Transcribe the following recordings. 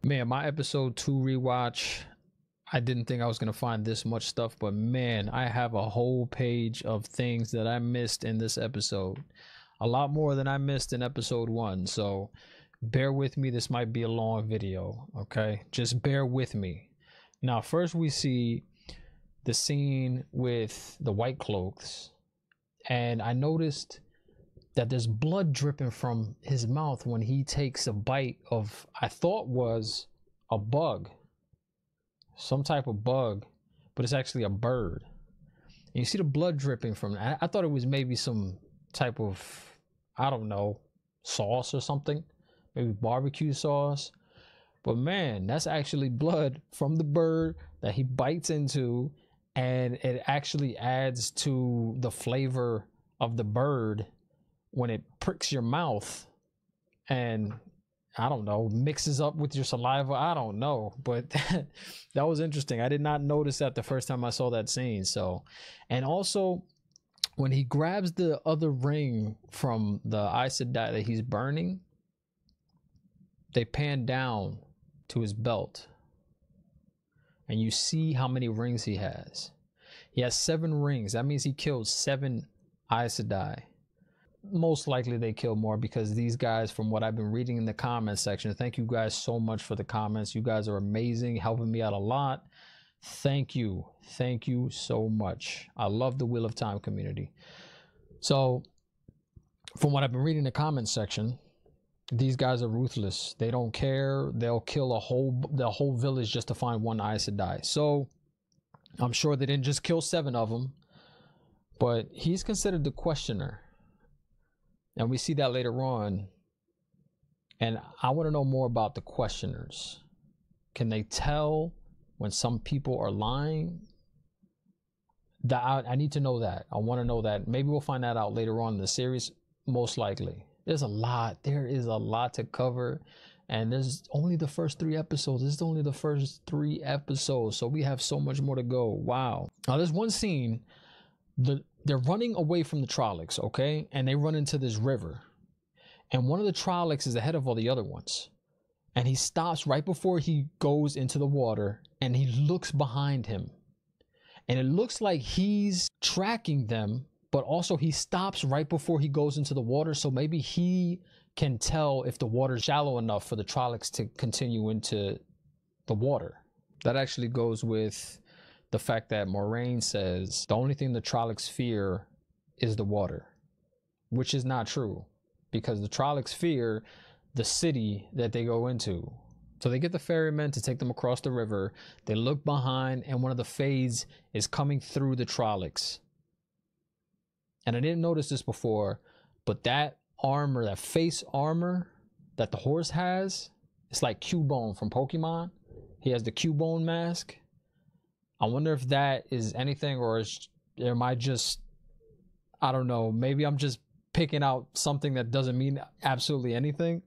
Man, my episode 2 rewatch, I didn't think I was going to find this much stuff, but man, I have a whole page of things that I missed in this episode. A lot more than I missed in episode 1. So bear with me. This might be a long video. Okay. Just bear with me. Now, first we see the scene with the white cloaks. And I noticed that there's blood dripping from his mouth when he takes a bite of, I thought was a bug, some type of bug, but it's actually a bird. And you see the blood dripping from that. I thought it was maybe some type of, I don't know, sauce or something, maybe barbecue sauce. But man, that's actually blood from the bird that he bites into, and it actually adds to the flavor of the bird when it pricks your mouth and, I don't know, mixes up with your saliva. I don't know, but that was interesting. I did not notice that the first time I saw that scene. So, and also when he grabs the other ring from the Aes Sedai that he's burning, they pan down to his belt and you see how many rings he has. He has 7 rings. That means he killed 7 Aes Sedai. Most likely they kill more, because these guys, from what I've been reading in the comment section, thank you guys so much for the comments. You guys are amazing, helping me out a lot. Thank you so much. I love the Wheel of Time community. So from what I've been reading in the comment section, these guys are ruthless. They don't care. They'll kill the whole village just to find one Aes Sedai. So I'm sure they didn't just kill 7 of them, but he's considered the questioner. And we see that later on. And I want to know more about the questioners. Can they tell when some people are lying? I need to know that. I want to know that. Maybe we'll find that out later on in the series. Most likely. There's a lot. There is a lot to cover. And there's only the first 3 episodes. This is only the first 3 episodes. So we have so much more to go. Wow. Now there's one scene. They're running away from the Trollocs, okay? And they run into this river. And one of the Trollocs is ahead of all the other ones. And he stops right before he goes into the water, and he looks behind him. And it looks like he's tracking them, but also he stops right before he goes into the water. So maybe he can tell if the water's shallow enough for the Trollocs to continue into the water. That actually goes with the fact that Moiraine says the only thing the Trollocs fear is the water, which is not true, because the Trollocs fear the city that they go into. So they get the ferrymen to take them across the river. They look behind, and one of the Faes is coming through the Trollocs. And I didn't notice this before, but that armor, that face armor that the horse has, it's like Cubone from Pokemon. He has the Cubone mask. I wonder if that is anything, or am I just, I don't know, maybe I'm just picking out something that doesn't mean absolutely anything.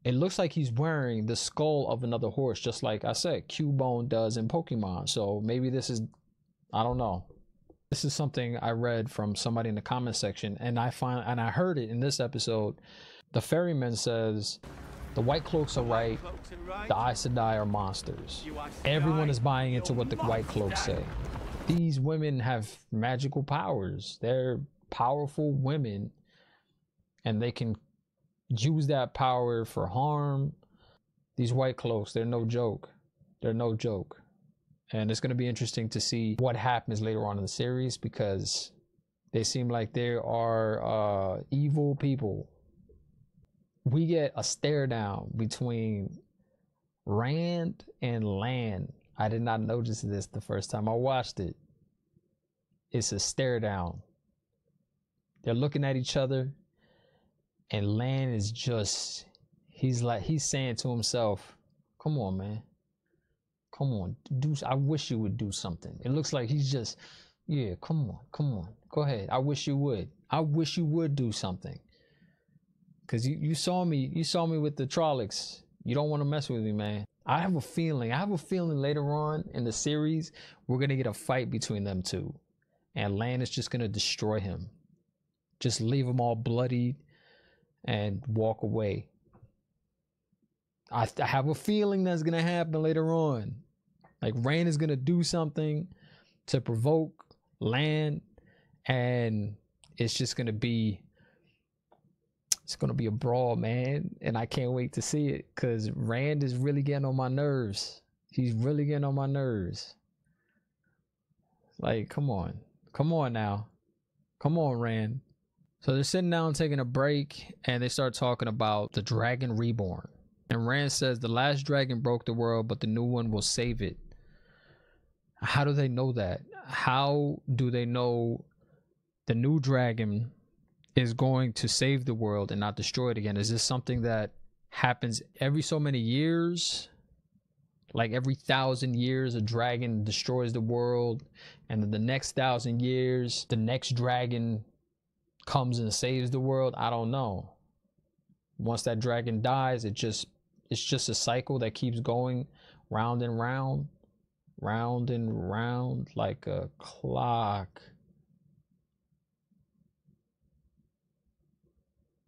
It looks like he's wearing the skull of another horse, just like I said, Cubone does in Pokemon. So maybe this is, I don't know. This is something I read from somebody in the comment section, and I heard it in this episode. The ferryman says, the White Cloaks are right, the Aes Sedai are monsters. Everyone is buying into what the White Cloaks say. These women have magical powers. They're powerful women, and they can use that power for harm. These White Cloaks, they're no joke. They're no joke. And it's going to be interesting to see what happens later on in the series, because they seem like they are evil people. We get a stare down between Rand and Lan. I did not notice this the first time I watched it. It's a stare down. They're looking at each other, and Lan is just, he's saying to himself, come on, man. Come on, I wish you would do something. It looks like he's just, yeah, come on, go ahead. I wish you would. I wish you would do something. Cause you saw me with the Trollocs. You don't want to mess with me, man. I have a feeling later on in the series, we're gonna get a fight between them two. And Lan is just gonna destroy him. Just leave him all bloodied and walk away. I have a feeling that's gonna happen later on. Like Rand is gonna do something to provoke Lan, and it's just gonna be a brawl, man. And I can't wait to see it, because Rand is really getting on my nerves. He's really getting on my nerves. Like, come on now, come on, Rand. So they're sitting down taking a break, and they start talking about the Dragon Reborn. And Rand says the last dragon broke the world, but the new one will save it. How do they know that? How do they know the new dragon is going to save the world and not destroy it again? Is this something that happens every so many years? Like every 1,000 years, a dragon destroys the world, and then the next 1,000 years, the next dragon comes and saves the world? I don't know. Once that dragon dies, it's just a cycle that keeps going round and round, round and round, like a clock,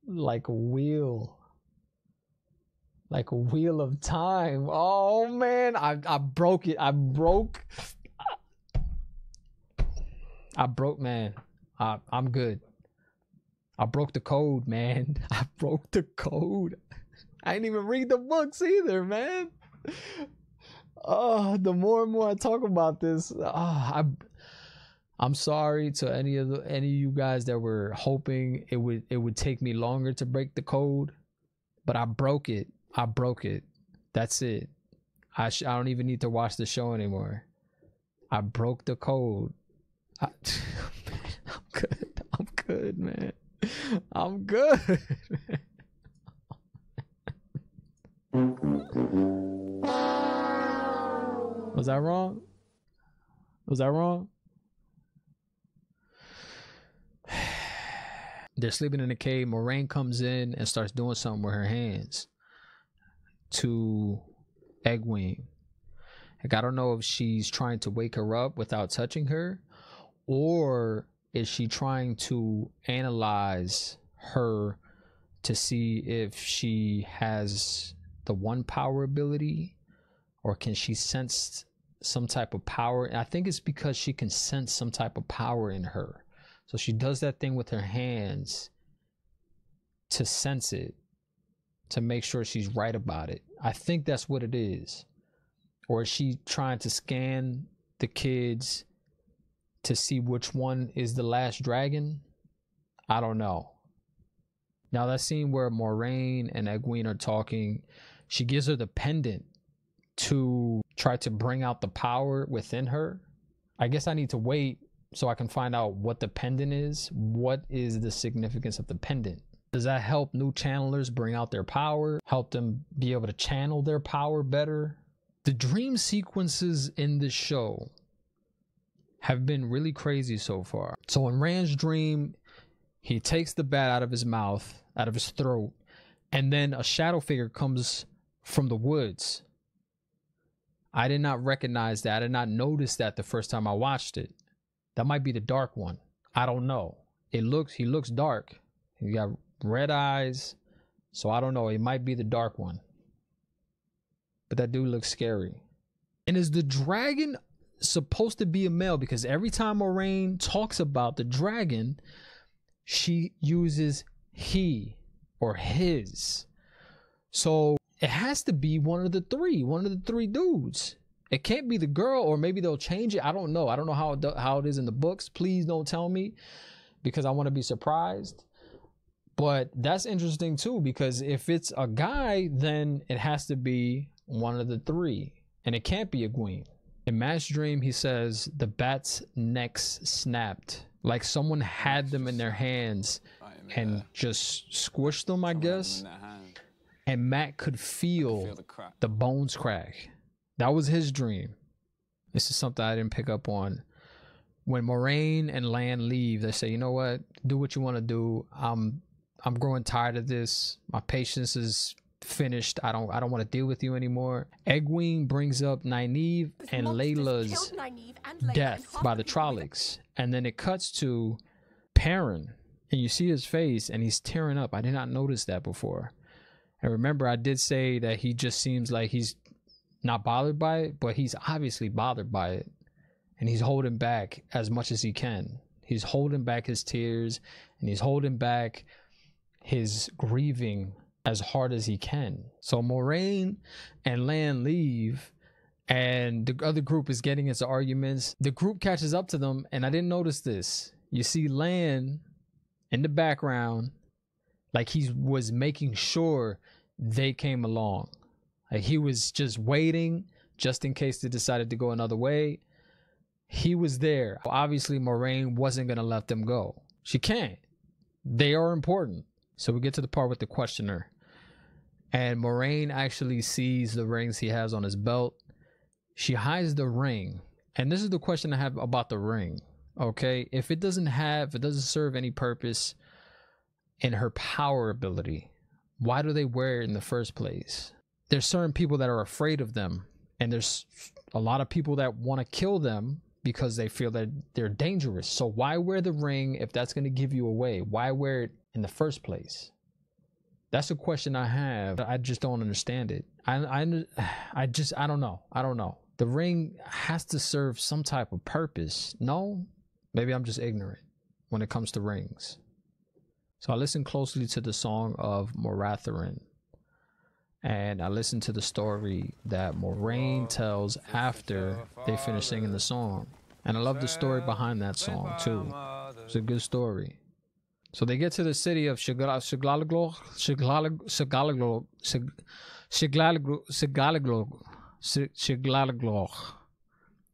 like a wheel of time. Oh man, I broke it. I broke, man. I'm good. I broke the code, man. I broke the code. I didn't even read the books either, man. Oh, the more and more I talk about this, I'm sorry to any of you guys that were hoping it would take me longer to break the code, but I broke it. I broke it. That's it. I don't even need to watch the show anymore. I broke the code. I'm good. I'm good, man. I'm good. Was I wrong? Was I wrong? They're sleeping in a cave. Moiraine comes in and starts doing something with her hands to Egwene. Like, I don't know if she's trying to wake her up without touching her, or is she trying to analyze her to see if she has the one power ability, or can she sense some type of power? And I think it's because she can sense some type of power in her. So she does that thing with her hands to sense it, to make sure she's right about it. I think that's what it is. Or is she trying to scan the kids to see which one is the last dragon? I don't know. Now that scene where Moiraine and Egwene are talking, she gives her the pendant to try to bring out the power within her. I guess I need to wait so I can find out what the pendant is. What is the significance of the pendant? Does that help new channelers bring out their power? Help them be able to channel their power better? The dream sequences in this show have been really crazy so far. So in Rand's dream, he takes the bat out of his mouth, out of his throat, and then a shadow figure comes from the woods. I did not recognize that. I did not notice that the first time I watched it. That might be the dark one. I don't know. He looks dark. He got red eyes. So I don't know. It might be the dark one. But that dude looks scary. And is the dragon supposed to be a male? Because every time Moiraine talks about the dragon, she uses he or his. So it has to be one of the three dudes. It can't be the girl, or maybe they'll change it. I don't know. I don't know how it is in the books. Please don't tell me, because I want to be surprised. But that's interesting too, because if it's a guy, then it has to be one of the three, and it can't be Egwene. In Matt's dream, he says the bats' necks snapped, like someone had them in their hands and just squished them, I guess. And Matt could feel the bones crack. That was his dream. This is something I didn't pick up on. When Moiraine and Lan leave, they say, you know what? Do what you want to do. I'm growing tired of this. My patience is finished. I don't want to deal with you anymore. Egwene brings up Nynaeve and Layla's death by the Trollocs. And then it cuts to Perrin. And you see his face and he's tearing up. I did not notice that before. And remember, I did say that he just seems like he's not bothered by it, but he's obviously bothered by it. And he's holding back as much as he can. He's holding back his tears, and he's holding back his grieving as hard as he can. So Moiraine and Lan leave, and the other group is getting into arguments. The group catches up to them, and I didn't notice this. You see Lan in the background, like he was making sure they came along. Like he was just waiting just in case they decided to go another way. He was there. Obviously, Moiraine wasn't going to let them go. She can't. They are important. So we get to the part with the questioner. And Moiraine actually sees the rings he has on his belt. She hides the ring. And this is the question I have about the ring. Okay? If it doesn't serve any purpose in her power ability, why do they wear it in the first place? There's certain people that are afraid of them. And there's a lot of people that want to kill them because they feel that they're dangerous. So why wear the ring if that's going to give you away? Why wear it in the first place? That's a question I have. I just don't understand it. I don't know. The ring has to serve some type of purpose. No? Maybe I'm just ignorant when it comes to rings. So I listened closely to the song of Moratharin. And I listened to the story that Moiraine tells after they finish singing the song. And I love the story behind that song too. It's a good story. So they get to the city of Shigalaglog.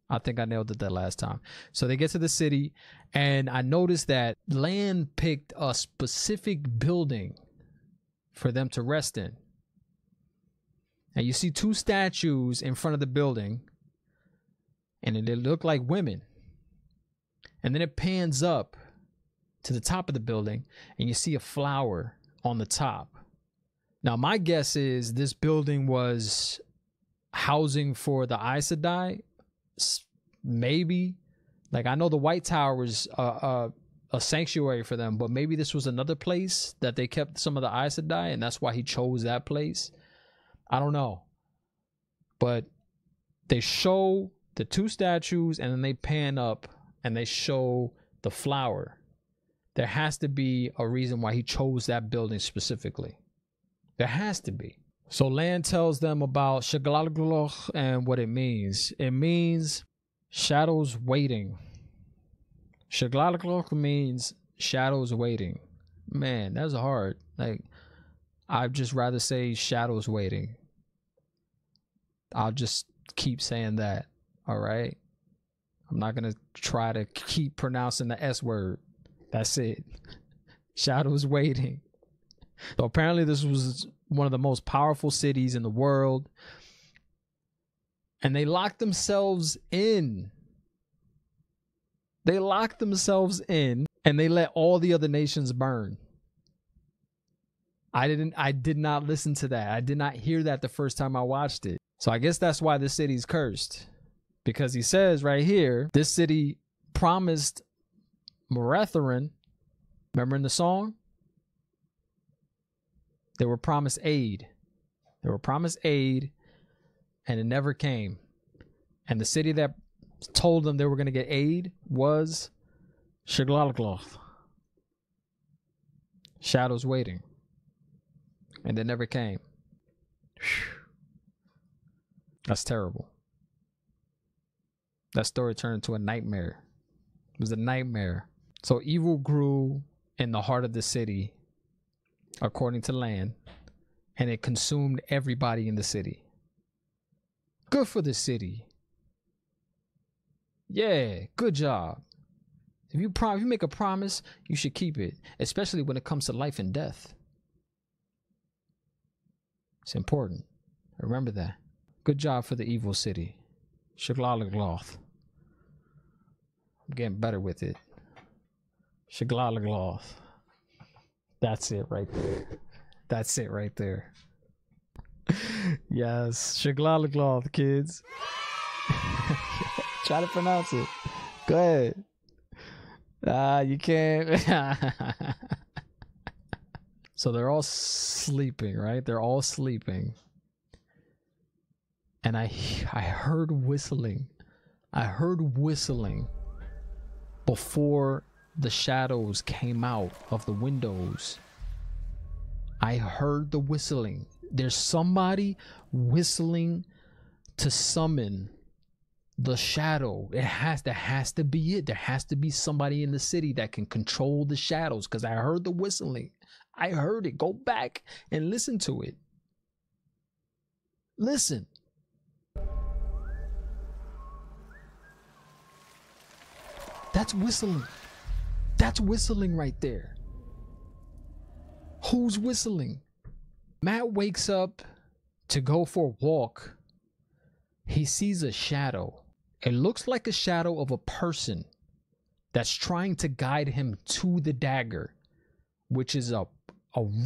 I think I nailed it that last time. So they get to the city, and I noticed that Lan picked a specific building for them to rest in. And you see two statues in front of the building, and they look like women. And then it pans up to the top of the building, and you see a flower on the top. Now, my guess is this building was housing for the Aes Sedai. Maybe. Like, I know the White Tower was a sanctuary for them, but maybe this was another place that they kept some of the Aes Sedai, and that's why he chose that place. I don't know. But they show the two statues, and then they pan up and they show the flower. There has to be a reason why he chose that building specifically. There has to be. So Lan tells them about Shigalaglog and what it means. It means shadows waiting. Shigalaglog means shadows waiting. Man, that's hard. Like, I'd just rather say shadows waiting. I'll just keep saying that. All right. I'm not going to try to keep pronouncing the S word. That's it. Shadows waiting. So apparently this was one of the most powerful cities in the world. And they locked themselves in. They locked themselves in, and they let all the other nations burn. I did not listen to that. I did not hear that the first time I watched it. So I guess that's why this city's cursed. Because he says right here, this city promised Moratharin, remember in the song? They were promised aid. They were promised aid, and it never came. And the city that told them they were going to get aid was Shigalaglog. Shadows waiting. And they never came. Whew. That's terrible. That story turned into a nightmare. It was a nightmare. So evil grew in the heart of the city, according to Lan, and it consumed everybody in the city. Good for the city. Yeah, good job. If you make a promise, you should keep it, especially when it comes to life and death. It's important. Remember that. Good job for the evil city. Shigalaglog. I'm getting better with it. Shigalaglog. That's it right there. That's it right there. Yes, Shigalaglog, kids. Try to pronounce it. Go ahead. You can't. So they're all sleeping, right? They're all sleeping. And I heard whistling. I heard whistling before the shadows came out of the windows. I heard the whistling. There's somebody whistling to summon the shadow. There has to be it. There has to be somebody in the city that can control the shadows, because I heard the whistling. I heard it. Go back and listen to it. Listen. That's whistling. That's whistling right there. Who's whistling? Matt wakes up to go for a walk. He sees a shadow. It looks like a shadow of a person that's trying to guide him to the dagger, which is a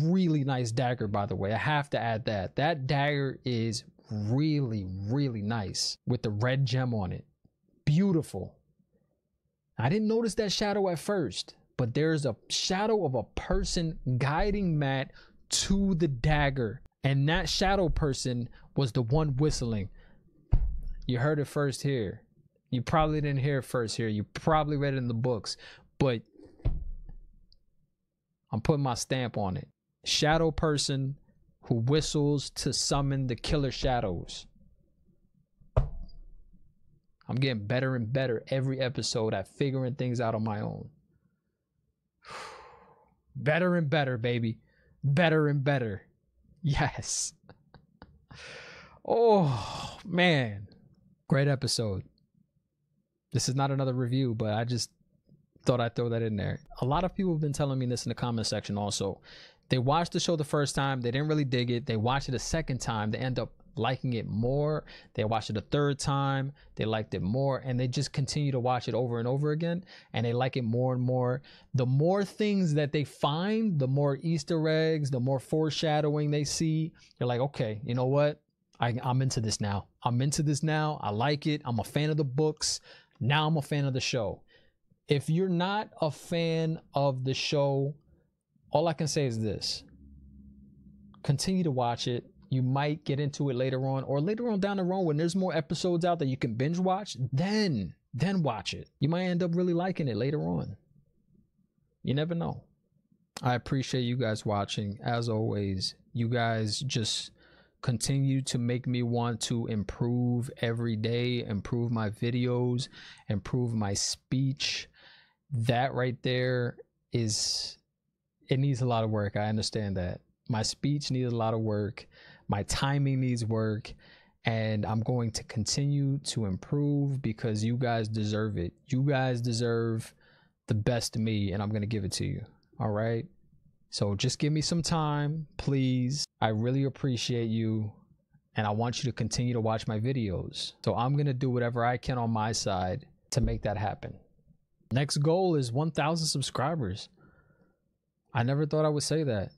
really nice dagger, by the way. I have to add that. That dagger is really, really nice with the red gem on it. Beautiful. I didn't notice that shadow at first, but there's a shadow of a person guiding Matt to the dagger. And that shadow person was the one whistling. You heard it first here. You probably didn't hear it first here. You probably read it in the books, but I'm putting my stamp on it. Shadow person who whistles to summon the killer shadows. I'm getting better and better every episode at figuring things out on my own. Better and better, baby. Better and better. Yes. Oh, man. Great episode. This is not another review, but I just thought I'd throw that in there. A lot of people have been telling me this in the comment section also. They watched the show the first time. They didn't really dig it. They watched it a second time. They end up liking it more. They watched it a third time. They liked it more. And they just continue to watch it over and over again. And they like it more and more. The more things that they find, the more Easter eggs, the more foreshadowing they see. They're like, okay, you know what? I'm into this now. I'm into this now. I like it. I'm a fan of the books. Now I'm a fan of the show. If you're not a fan of the show, all I can say is this. Continue to watch it. You might get into it later on, or later on down the road when there's more episodes out that you can binge watch, then watch it. You might end up really liking it later on. You never know. I appreciate you guys watching. As always, you guys just continue to make me want to improve every day, improve my videos, improve my speech. That right there is, it needs a lot of work. I understand that. My speech needs a lot of work. My timing needs work. And I'm going to continue to improve because you guys deserve it. You guys deserve the best of me, and I'm going to give it to you. All right? So just give me some time, please. I really appreciate you. And I want you to continue to watch my videos. So I'm going to do whatever I can on my side to make that happen. Next goal is 1,000 subscribers. I never thought I would say that.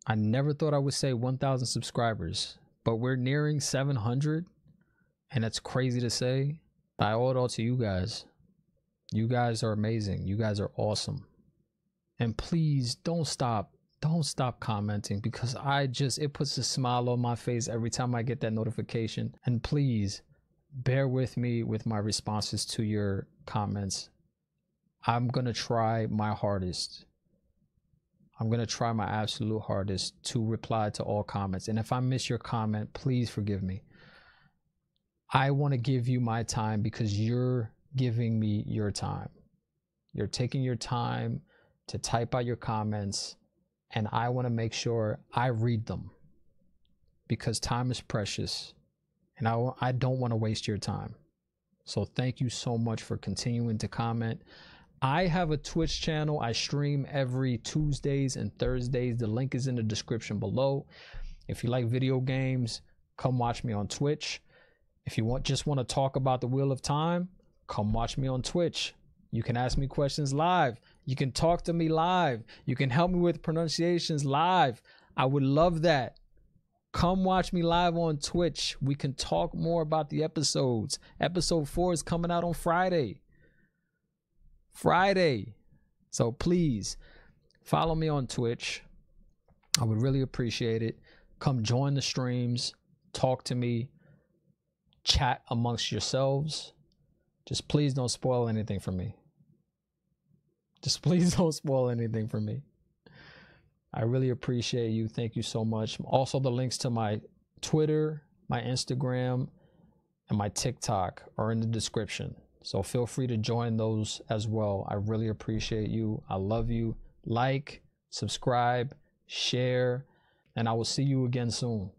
I never thought I would say 1,000 subscribers, but we're nearing 700, and that's crazy to say. I owe it all to you guys. You guys are amazing. You guys are awesome. And please don't stop commenting, because it puts a smile on my face every time I get that notification. And please bear with me with my responses to your comments. I'm going to try my hardest. I'm going to try my absolute hardest to reply to all comments. And if I miss your comment, please forgive me. I want to give you my time because you're giving me your time. You're taking your time to type out your comments, and I want to make sure I read them because time is precious, and I don't want to waste your time. So thank you so much for continuing to comment. I have a Twitch channel. I stream every Tuesdays and Thursdays. The link is in the description below. If you like video games, come watch me on Twitch. If you just want to talk about the Wheel of Time, come watch me on Twitch. You can ask me questions live. You can talk to me live. You can help me with pronunciations live. I would love that. Come watch me live on Twitch. We can talk more about the episodes. Episode 4 is coming out on Friday. So please follow me on Twitch. I would really appreciate it. Come join the streams, talk to me, chat amongst yourselves. Just please don't spoil anything for me. Just please don't spoil anything for me. I really appreciate you. Thank you so much. Also, the links to my Twitter, my Instagram, and my TikTok are in the description. So feel free to join those as well. I really appreciate you. I love you. Like, subscribe, share, and I will see you again soon.